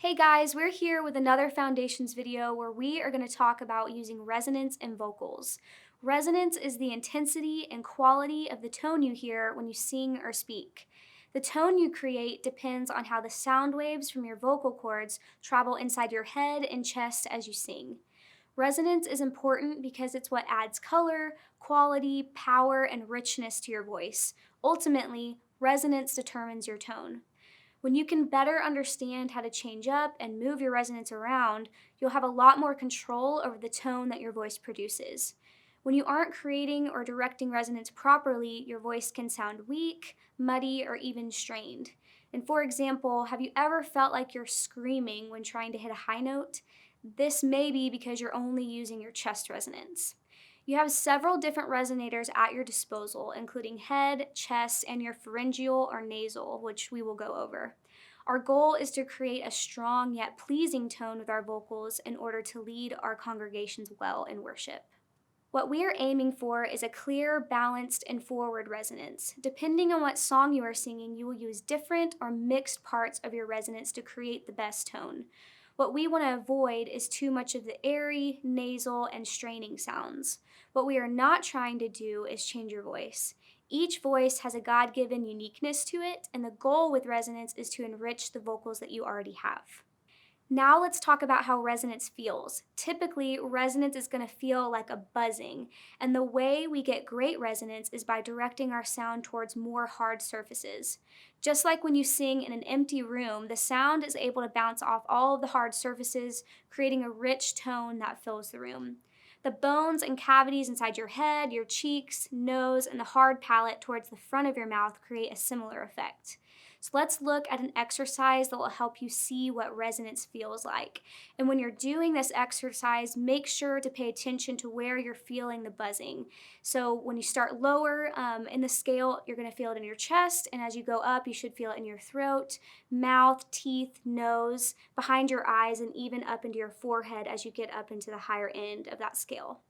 Hey guys, we're here with another Foundations video where we are going to talk about using resonance in vocals. Resonance is the intensity and quality of the tone you hear when you sing or speak. The tone you create depends on how the sound waves from your vocal cords travel inside your head and chest as you sing. Resonance is important because it's what adds color, quality, power, and richness to your voice. Ultimately, resonance determines your tone. When you can better understand how to change up and move your resonance around, you'll have a lot more control over the tone that your voice produces. When you aren't creating or directing resonance properly, your voice can sound weak, muddy, or even strained. And for example, have you ever felt like you're screaming when trying to hit a high note? This may be because you're only using your chest resonance. You have several different resonators at your disposal, including head, chest, and your pharyngeal or nasal, which we will go over. Our goal is to create a strong yet pleasing tone with our vocals in order to lead our congregations well in worship. What we are aiming for is a clear, balanced, and forward resonance. Depending on what song you are singing, you will use different or mixed parts of your resonance to create the best tone. What we want to avoid is too much of the airy, nasal, and straining sounds. What we are not trying to do is change your voice. Each voice has a God given uniqueness to it, and the goal with resonance is to enrich the vocals that you already have. Now let's talk about how resonance feels. Typically, resonance is going to feel like a buzzing, and the way we get great resonance is by directing our sound towards more hard surfaces. Just like when you sing in an empty room, the sound is able to bounce off all of the hard surfaces, creating a rich tone that fills the room. The bones and cavities inside your head, your cheeks, nose, and the hard palate towards the front of your mouth create a similar effect. So let's look at an exercise that will help you see what resonance feels like. And when you're doing this exercise, make sure to pay attention to where you're feeling the buzzing. So when you start lower in the scale, you're going to feel it in your chest. And as you go up, you should feel it in your throat, mouth, teeth, nose, behind your eyes, and even up into your forehead as you get up into the higher end of that scale.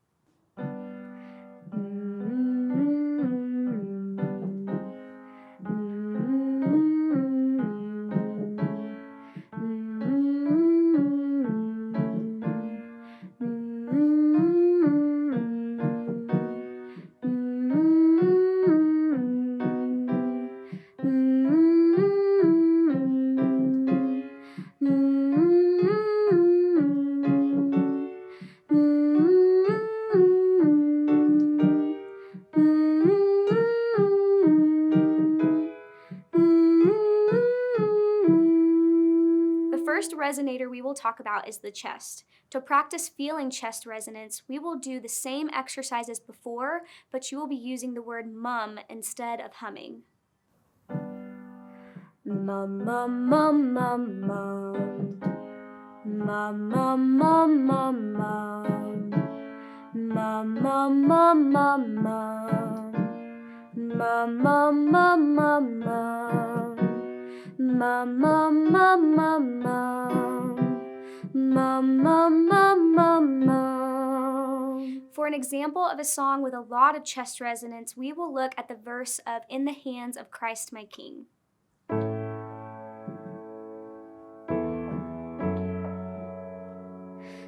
The first resonator we will talk about is the chest. To practice feeling chest resonance, we will do the same exercise as before, but you will be using the word mum instead of humming. Mum, mum, mum, mum, mum. Mum, mum, mum, mum, mum. Mum, mum, mum, mum, mum. Mum, mum, mum, mum, mum. Mum, mum, mum, mum, mum. Mum, mum, mum, mum, mum. For an example of a song with a lot of chest resonance, we will look at the verse of In the Hands of Christ My King.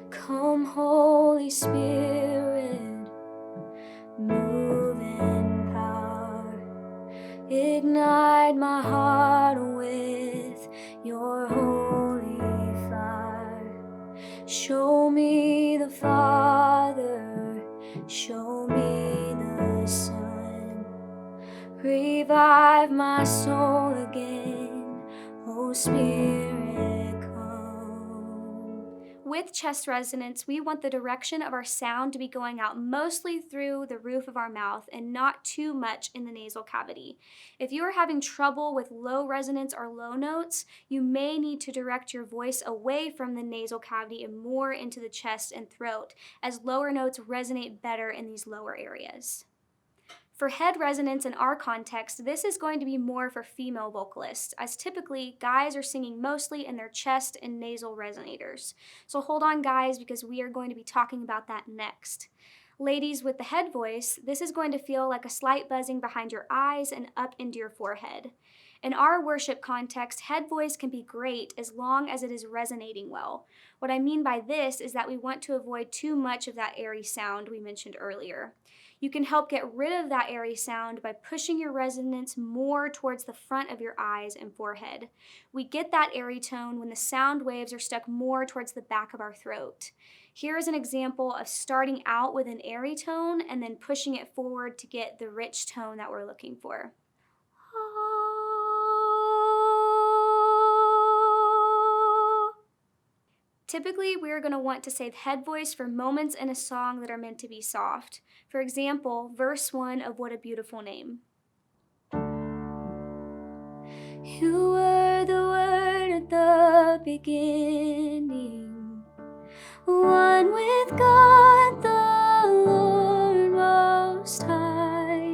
Come, Holy Spirit, move in power. Ignite my heart with your holy fire. Show me the Father, show me the Son. Revive my soul again, oh Spirit, come. With chest resonance, we want the direction of our sound to be going out mostly through the roof of our mouth and not too much in the nasal cavity. If you are having trouble with low resonance or low notes, you may need to direct your voice away from the nasal cavity and more into the chest and throat, as lower notes resonate better in these lower areas. For head resonance in our context, this is going to be more for female vocalists, as typically guys are singing mostly in their chest and nasal resonators. So hold on, guys, because we are going to be talking about that next. Ladies with the head voice, this is going to feel like a slight buzzing behind your eyes and up into your forehead. In our worship context, head voice can be great as long as it is resonating well. What I mean by this is that we want to avoid too much of that airy sound we mentioned earlier. You can help get rid of that airy sound by pushing your resonance more towards the front of your eyes and forehead. We get that airy tone when the sound waves are stuck more towards the back of our throat. Here is an example of starting out with an airy tone and then pushing it forward to get the rich tone that we're looking for. Typically, we're going to want to save head voice for moments in a song that are meant to be soft. For example, verse 1 of What a Beautiful Name. You were the Word at the beginning, one with God the Lord Most High.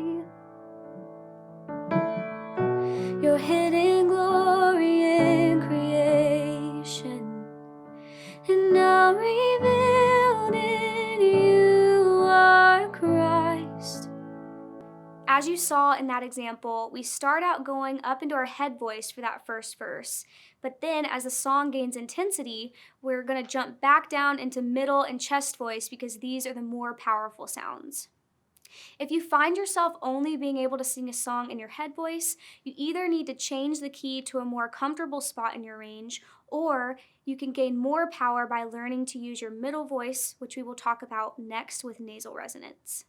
Your hidden glory in creation, and now revealed in you are Christ. As you saw in that example, we start out going up into our head voice for that first verse, but then as the song gains intensity, we're going to jump back down into middle and chest voice because these are the more powerful sounds. If you find yourself only being able to sing a song in your head voice, you either need to change the key to a more comfortable spot in your range, or you can gain more power by learning to use your middle voice, which we will talk about next with nasal resonance.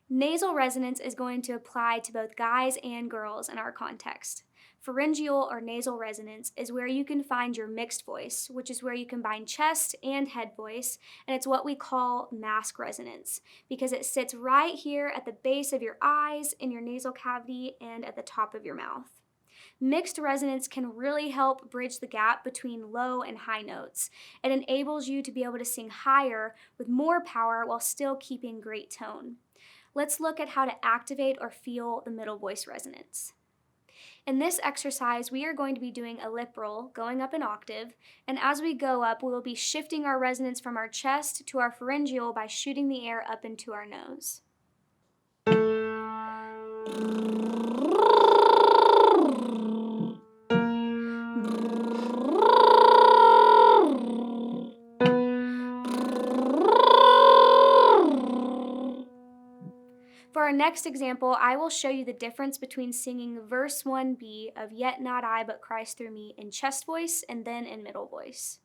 Nasal resonance is going to apply to both guys and girls in our context. Pharyngeal or nasal resonance is where you can find your mixed voice, which is where you combine chest and head voice, and it's what we call mask resonance because it sits right here at the base of your eyes, in your nasal cavity, and at the top of your mouth. Mixed resonance can really help bridge the gap between low and high notes. It enables you to be able to sing higher with more power while still keeping great tone. Let's look at how to activate or feel the middle voice resonance. In this exercise, we are going to be doing a lip roll, going up an octave, and as we go up, we will be shifting our resonance from our chest to our pharyngeal by shooting the air up into our nose. For our next example, I will show you the difference between singing verse 1b of Yet Not I But Christ Through Me in chest voice and then in middle voice.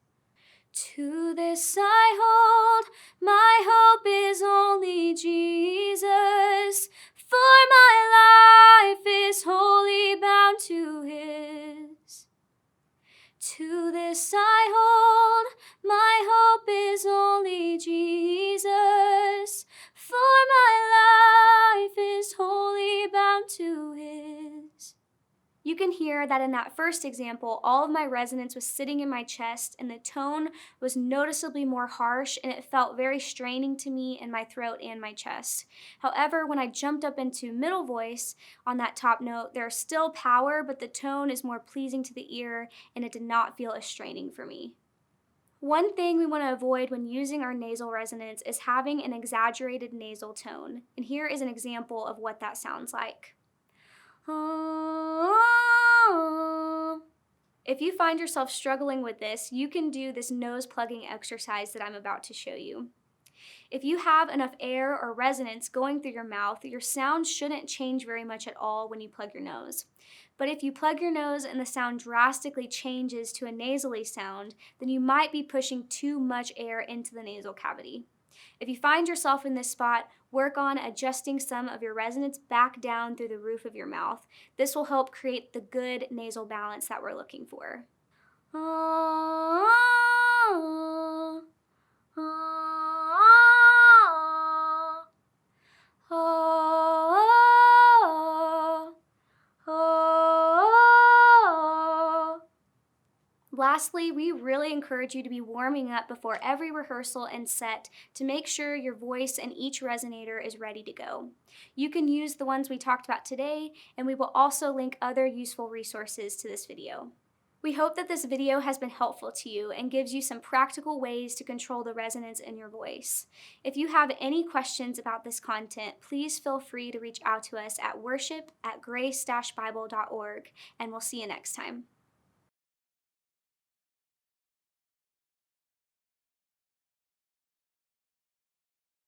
To this I hold, my hope is only Jesus, for my life is wholly bound to His. To this I hold, my hope is only Jesus, for my life is wholly bound to His. You can hear that in that first example, all of my resonance was sitting in my chest and the tone was noticeably more harsh and it felt very straining to me in my throat and my chest. However, when I jumped up into middle voice on that top note, there's still power, but the tone is more pleasing to the ear and it did not feel as straining for me. One thing we want to avoid when using our nasal resonance is having an exaggerated nasal tone, and here is an example of what that sounds like. If you find yourself struggling with this, you can do this nose plugging exercise that I'm about to show you. If you have enough air or resonance going through your mouth, your sound shouldn't change very much at all when you plug your nose. But if you plug your nose and the sound drastically changes to a nasally sound, then you might be pushing too much air into the nasal cavity. If you find yourself in this spot, work on adjusting some of your resonance back down through the roof of your mouth. This will help create the good nasal balance that we're looking for. Lastly, we really encourage you to be warming up before every rehearsal and set to make sure your voice and each resonator is ready to go. You can use the ones we talked about today, and we will also link other useful resources to this video. We hope that this video has been helpful to you and gives you some practical ways to control the resonance in your voice. If you have any questions about this content, please feel free to reach out to us at worship@grace-bible.org, and we'll see you next time.